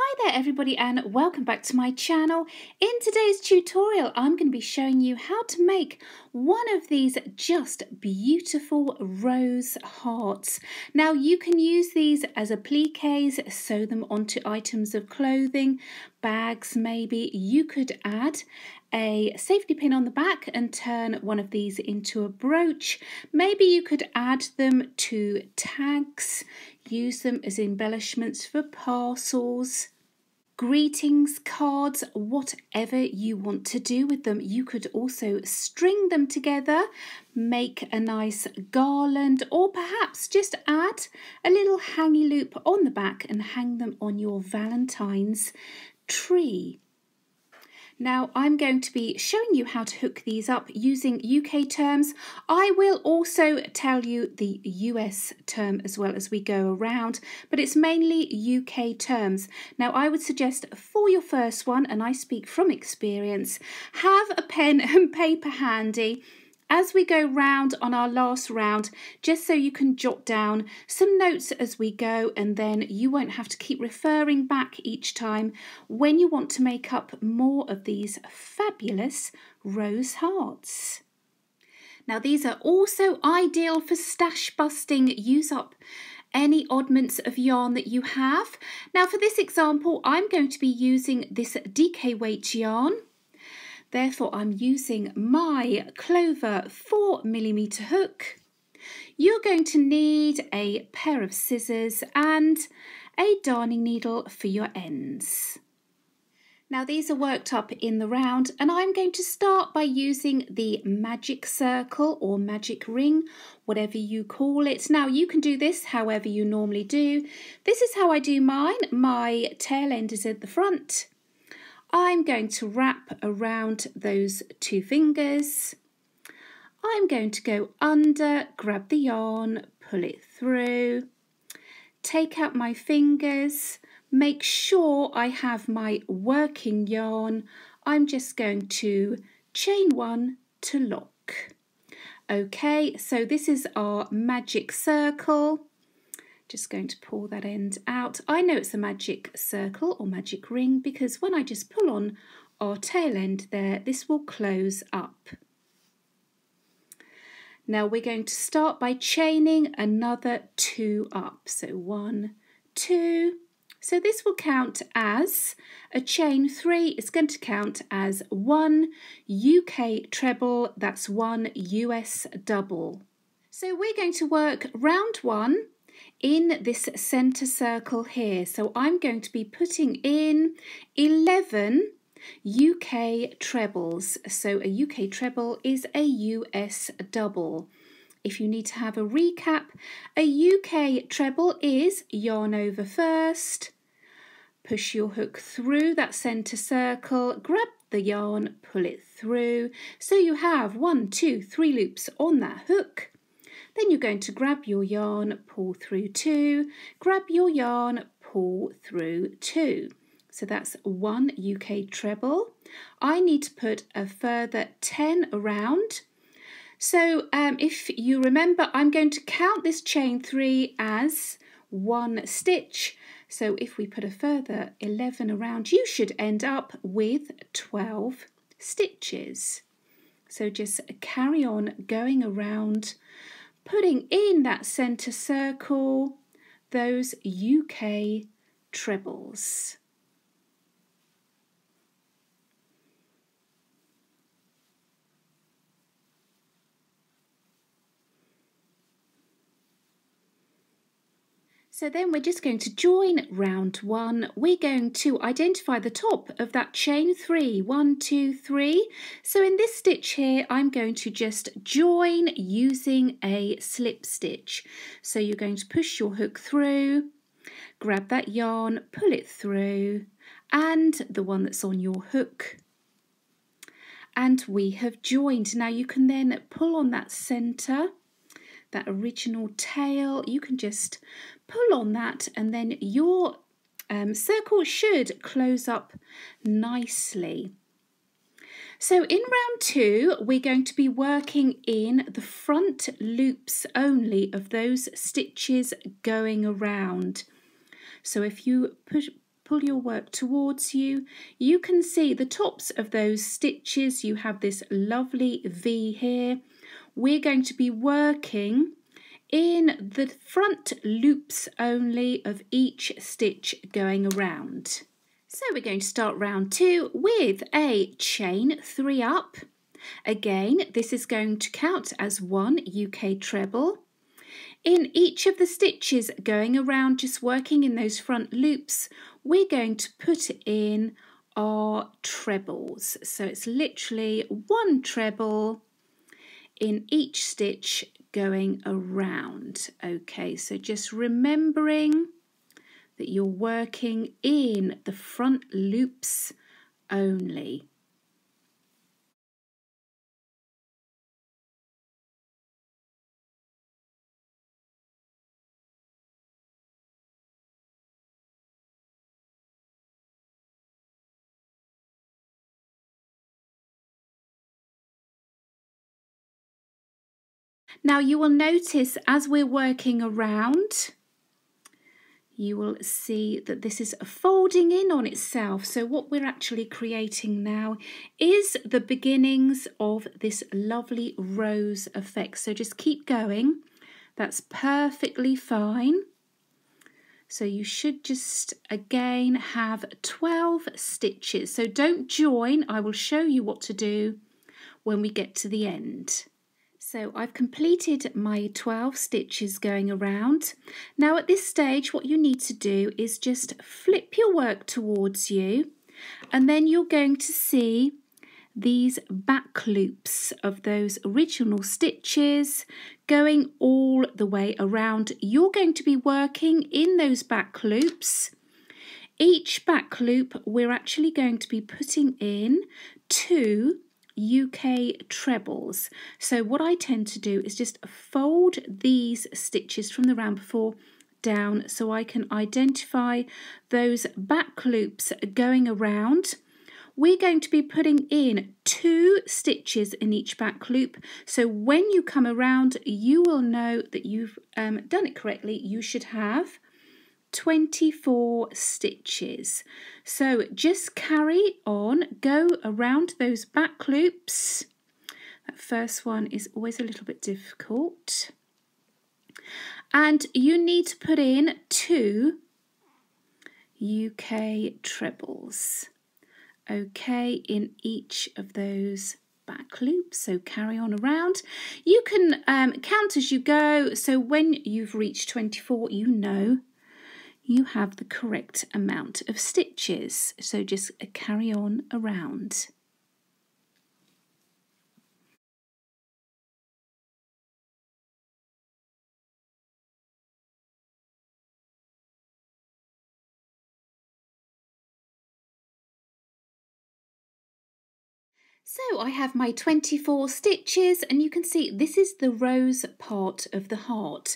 Hi there everybody and welcome back to my channel. In today's tutorial I'm going to be showing you how to make one of these just beautiful rose hearts. Now you can use these as appliques, sew them onto items of clothing, bags maybe. You could add a safety pin on the back and turn one of these into a brooch. Maybe you could add them to tags, use them as embellishments for parcels, greetings cards, whatever you want to do with them. You could also string them together, make a nice garland, or perhaps just add a little hangy loop on the back and hang them on your Valentine's tree. Now I'm going to be showing you how to hook these up using UK terms. I will also tell you the US term as well as we go around, but it's mainly UK terms. Now I would suggest for your first one, and I speak from experience, have a pen and paper handy as we go round on our last round, just so you can jot down some notes as we go, and then you won't have to keep referring back each time when you want to make up more of these fabulous rose hearts. Now these are also ideal for stash busting. Use up any oddments of yarn that you have. Now for this example I'm going to be using this DK weight yarn. Therefore, I'm using my Clover 4mm hook. You're going to need a pair of scissors and a darning needle for your ends. Now these are worked up in the round, and I'm going to start by using the magic circle or magic ring, whatever you call it. Now you can do this however you normally do. This is how I do mine. My tail end is at the front. I'm going to wrap around those two fingers. I'm going to go under, grab the yarn, pull it through, take out my fingers, make sure I have my working yarn. I'm just going to chain one to lock. Okay, so this is our magic circle. Just going to pull that end out. I know it's a magic circle or magic ring because when I just pull on our tail end there, this will close up. Now we're going to start by chaining another 2 up. So 1, 2. So this will count as a chain 3. It's going to count as 1 UK treble. That's 1 US double. So we're going to work round 1 in this centre circle here. So I'm going to be putting in 11 UK trebles. So a UK treble is a US double. If you need to have a recap, a UK treble is yarn over first, push your hook through that centre circle, grab the yarn, pull it through. So you have 1, 2, 3 loops on that hook. Then you're going to grab your yarn, pull through 2, grab your yarn, pull through 2. So that's 1 UK treble. I need to put a further 10 around. So if you remember, I'm going to count this chain 3 as 1 stitch. So if we put a further 11 around, you should end up with 12 stitches. So just carry on going around, putting in that centre circle those UK trebles. So then we're just going to join round 1. We're going to identify the top of that chain 3. 1, 2, 3. So in this stitch here, I'm going to just join using a slip stitch. So you're going to push your hook through, grab that yarn, pull it through, and the one that's on your hook. And we have joined. Now you can then pull on that centre, that original tail. You can just pull on that and then your circle should close up nicely. So in round 2 we're going to be working in the front loops only of those stitches going around. So if you pull your work towards you, you can see the tops of those stitches. You have this lovely V here. We're going to be working in the front loops only of each stitch going around. So we're going to start round 2 with a chain 3 up. Again, this is going to count as 1 UK treble. In each of the stitches going around, just working in those front loops, we're going to put in our trebles. So it's literally 1 treble in each stitch going around. Okay, so just remembering that you're working in the front loops only. Now you will notice as we're working around, you will see that this is folding in on itself. So what we're actually creating now is the beginnings of this lovely rose effect. So just keep going. That's perfectly fine. So you should just again have 12 stitches. So don't join. I will show you what to do when we get to the end. So I've completed my 12 stitches going around. Now at this stage what you need to do is just flip your work towards you, and then you're going to see these back loops of those original stitches going all the way around. You're going to be working in those back loops. Each back loop we're actually going to be putting in 2 UK trebles. So what I tend to do is just fold these stitches from the round before down so I can identify those back loops going around. We're going to be putting in 2 stitches in each back loop, so when you come around you will know that you've done it correctly. You should have 24 stitches. So just carry on, go around those back loops. That first one is always a little bit difficult. And you need to put in 2 UK trebles. Okay, in each of those back loops. So carry on around. You can count as you go. So when you've reached 24, you know you have the correct amount of stitches. So just carry on around. So I have my 24 stitches, and you can see this is the rose part of the heart.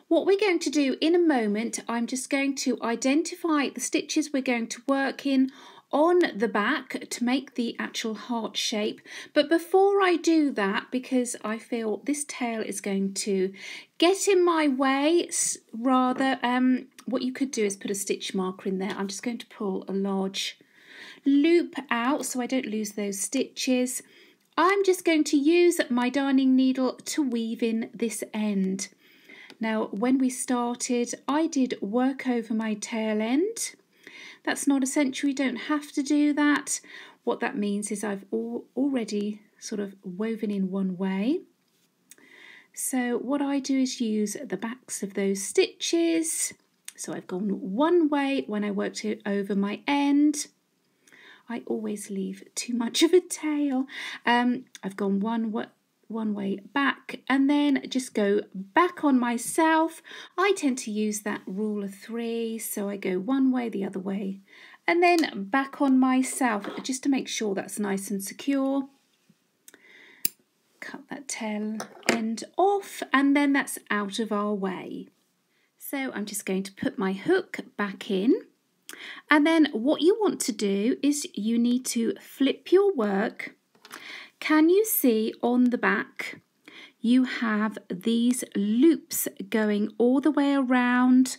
What we're going to do in a moment, I'm just going to identify the stitches we're going to work in on the back to make the actual heart shape. But before I do that, because I feel this tail is going to get in my way, rather, what you could do is put a stitch marker in there. I'm just going to pull a large loop out so I don't lose those stitches. I'm just going to use my darning needle to weave in this end. Now when we started I did work over my tail end. That's not essential, you don't have to do that. What that means is I've already sort of woven in one way. So what I do is use the backs of those stitches. So I've gone one way when I worked it over my end. I always leave too much of a tail. I've gone one way back and then just go back on myself. I tend to use that rule of 3, so I go one way, the other way, and then back on myself just to make sure that's nice and secure. Cut that tail end off and then that's out of our way. So I'm just going to put my hook back in. And then what you want to do is you need to flip your work. Can you see on the back you have these loops going all the way around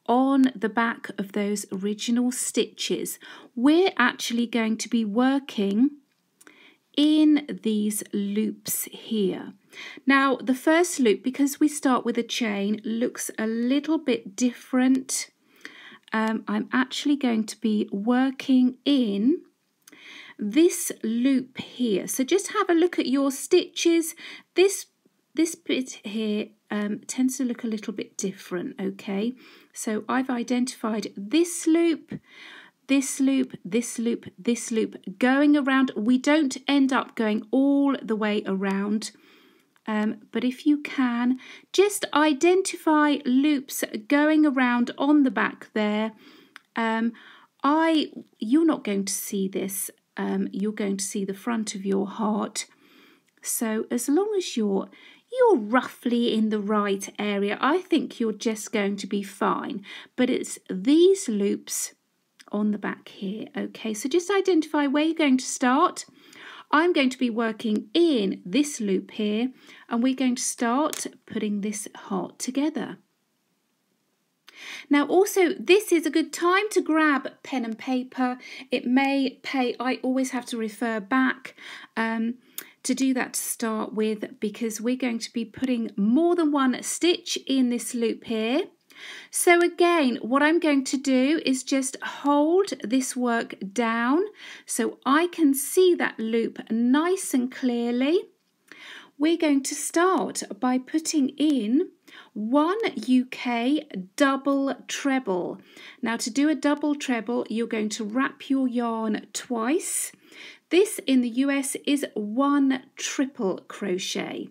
on the back of those original stitches. We're actually going to be working in these loops here. Now the first loop, because we start with a chain, looks a little bit different. I'm actually going to be working in this loop here. So just have a look at your stitches. This bit here tends to look a little bit different, okay? So I've identified this loop, this loop, this loop, this loop, going around. We don't end up going all the way around, but if you can, just identify loops going around on the back there. You're not going to see this. You're going to see the front of your heart. So as long as you're roughly in the right area, I think you're just going to be fine. But it's these loops on the back here. Okay, so just identify where you're going to start. I'm going to be working in this loop here, and we're going to start putting this heart together. Now also, this is a good time to grab pen and paper. It may pay, I always have to refer back to do that to start with, because we're going to be putting more than one stitch in this loop here. So again, what I'm going to do is just hold this work down so I can see that loop nice and clearly. We're going to start by putting in 1 UK double treble. Now to do a double treble, you're going to wrap your yarn twice. This in the US is 1 triple crochet.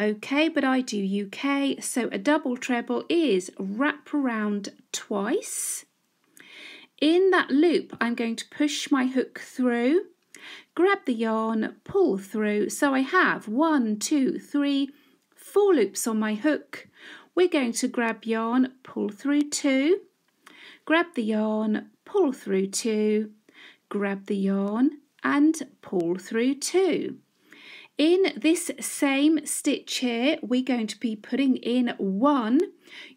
Okay, but I do UK, so a double treble is wrap around twice. In that loop, I'm going to push my hook through, grab the yarn, pull through. So I have 1, 2, 3, 4 loops on my hook. We're going to grab yarn, pull through 2, grab the yarn, pull through 2, grab the yarn and pull through 2. In this same stitch here, we're going to be putting in 1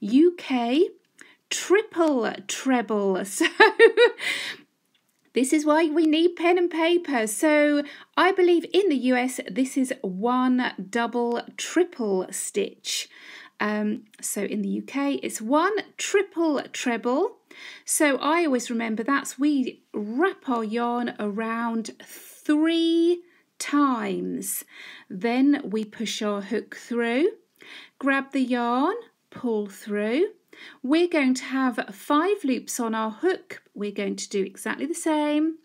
UK triple treble. So this is why we need pen and paper. So I believe in the US, this is 1 double triple stitch. So in the UK, it's 1 triple treble. So I always remember we wrap our yarn around 3 times. Then we push our hook through, grab the yarn, pull through. We're going to have 5 loops on our hook. We're going to do exactly the same.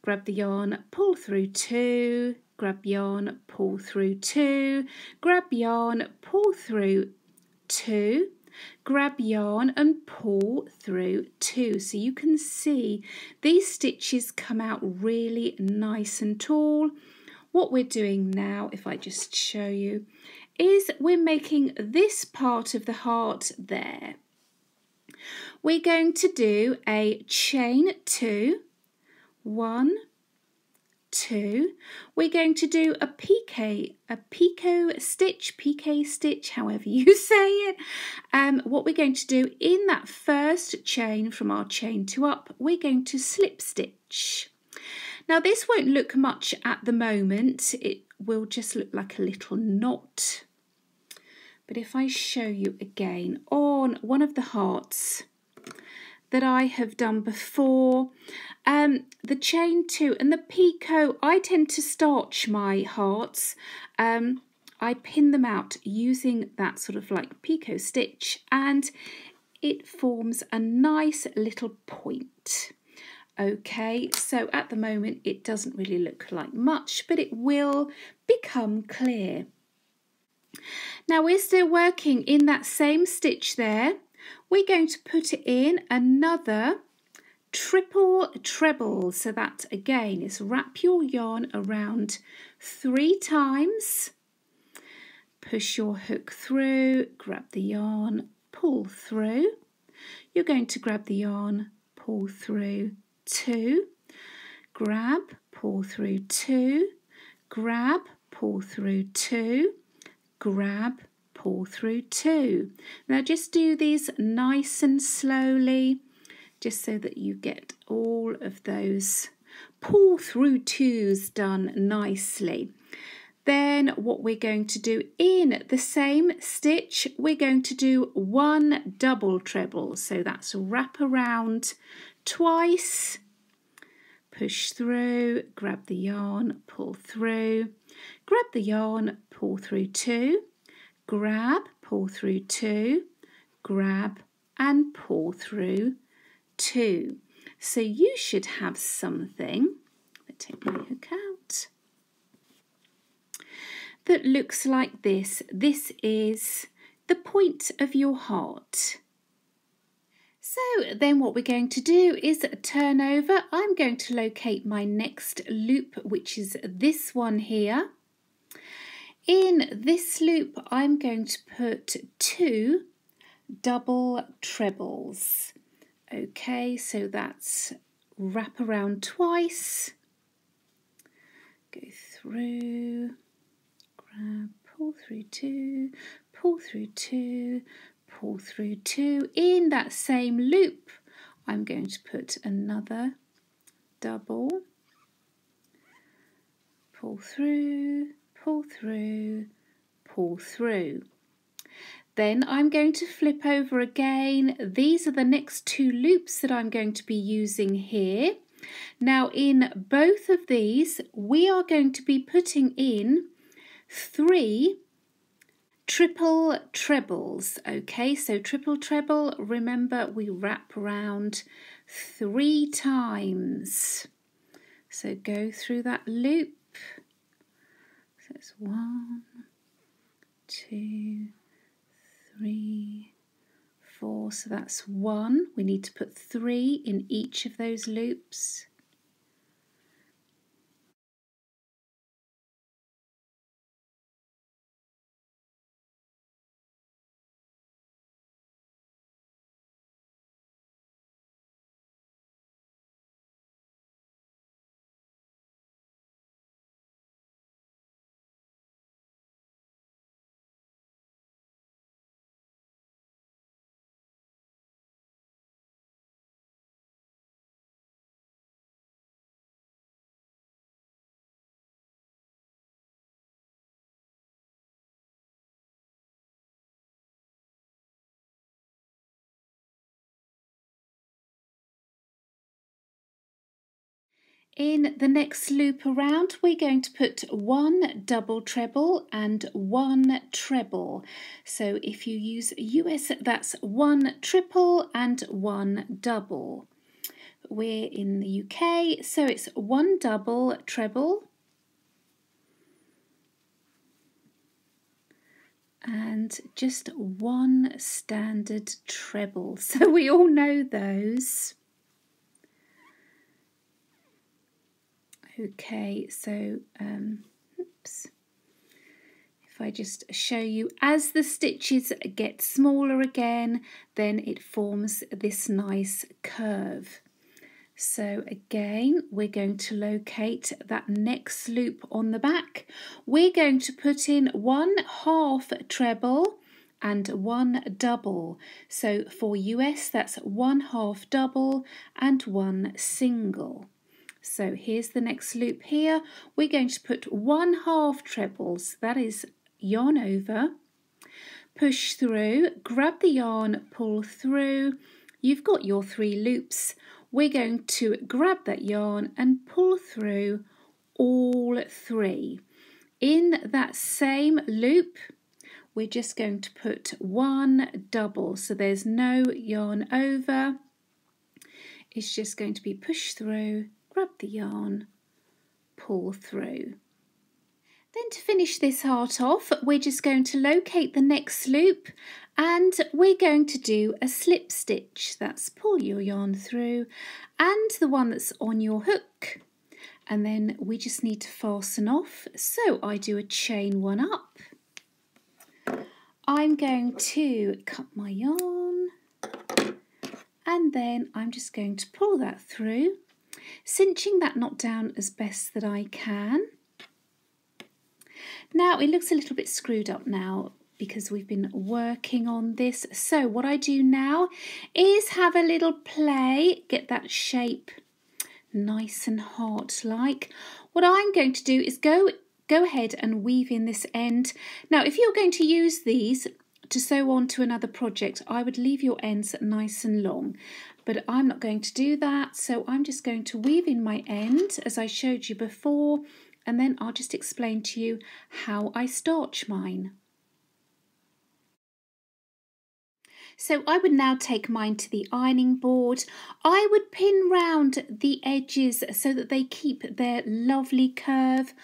Grab the yarn, pull through 2, grab yarn, pull through 2, grab yarn, pull through 2, grab yarn and pull through 2. So you can see these stitches come out really nice and tall. What we're doing now, if I just show you, is we're making this part of the heart there. We're going to do a chain 2, 1, 2. We're going to do a picot stitch, however you say it. What we're going to do in that first chain from our chain 2 up, we're going to slip stitch. Now this won't look much at the moment, it will just look like a little knot. But if I show you again on one of the hearts that I have done before, the chain 2 and the picot, I tend to starch my hearts. I pin them out using that sort of like picot stitch, and it forms a nice little point. Okay, so at the moment it doesn't really look like much, but it will become clear. Now we're still working in that same stitch there. We're going to put in another triple treble. So that again is wrap your yarn around 3 times, push your hook through, grab the yarn, pull through. You're going to grab the yarn, pull through 2, grab, pull through 2, grab, pull through 2, grab, pull through 2. Now just do these nice and slowly, just so that you get all of those pull through 2s done nicely. Then what we're going to do in the same stitch, we're going to do 1 double treble. So that's wrap around twice, push through, grab the yarn, pull through, grab the yarn, pull through 2, grab, pull through 2, grab and pull through 2. So you should have something, let's take my hook out, that looks like this. This is the point of your heart. So then what we're going to do is turn over. I'm going to locate my next loop, which is this one here. In this loop, I'm going to put 2 double trebles. Okay, so that's wrap around twice, go through, grab, pull through 2, pull through 2, pull through 2. In that same loop, I'm going to put another double, pull through, pull through, pull through. Then I'm going to flip over again. These are the next 2 loops that I'm going to be using here. Now in both of these, we are going to be putting in 3 triple trebles. Okay, so triple treble, remember we wrap around 3 times. So go through that loop. So it's 1, 2, 3, 4, so that's 1. We need to put 3 in each of those loops. In the next loop around, we're going to put 1 double treble and 1 treble. So if you use US, that's 1 triple and 1 double. We're in the UK, so it's 1 double treble and just 1 standard treble. So we all know those. Okay, so oops. If I just show you, as the stitches get smaller again, then it forms this nice curve. So again, we're going to locate that next loop on the back. We're going to put in 1/2 treble and 1 double. So for US, that's 1/2 double and 1 single. So here's the next loop here. We're going to put 1/2 trebles, that is yarn over, push through, grab the yarn, pull through. You've got your 3 loops. We're going to grab that yarn and pull through all 3. In that same loop, we're just going to put 1 double. So there's no yarn over. It's just going to be push through, grab the yarn, pull through. Then to finish this heart off, we're just going to locate the next loop and we're going to do a slip stitch. That's pull your yarn through and the one that's on your hook. And then we just need to fasten off. So I do a chain 1 up. I'm going to cut my yarn and then I'm just going to pull that through, cinching that knot down as best that I can. Now it looks a little bit screwed up now. because we've been working on this. So what I do now is have a little play, get that shape nice and heart-like. What I'm going to do is go ahead and weave in this end. Now, if you're going to use these to sew on to another project, I would leave your ends nice and long, but I'm not going to do that. So I'm just going to weave in my end as I showed you before, and then I'll just explain to you how I starch mine. So I would now take mine to the ironing board. I would pin round the edges so that they keep their lovely curve.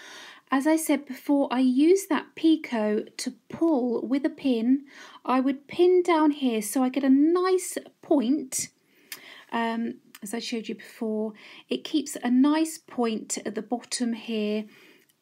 As I said before, I use that picot to pull with a pin. I would pin down here so I get a nice point. As I showed you before, it keeps a nice point at the bottom here.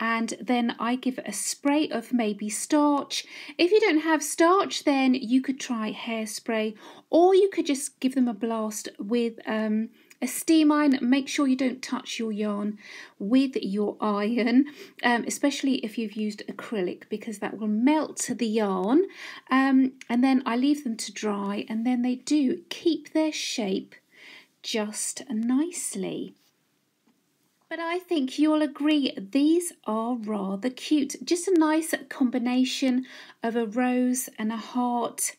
And then I give it a spray of maybe starch. If you don't have starch, then you could try hairspray, or you could just give them a blast with a steam iron. Make sure you don't touch your yarn with your iron, especially if you've used acrylic, because that will melt the yarn. And then I leave them to dry, and then they do keep their shape just nicely. But I think you'll agree these are rather cute. Just a nice combination of a rose and a heart.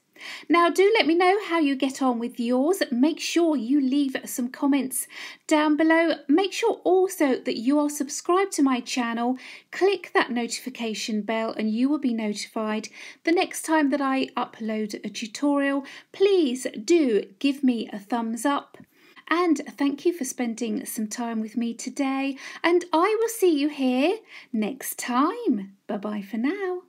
Now do let me know how you get on with yours. Make sure you leave some comments down below. Make sure also that you are subscribed to my channel. Click that notification bell and you will be notified the next time that I upload a tutorial. Please do give me a thumbs up. And thank you for spending some time with me today, and I will see you here next time. Bye bye for now.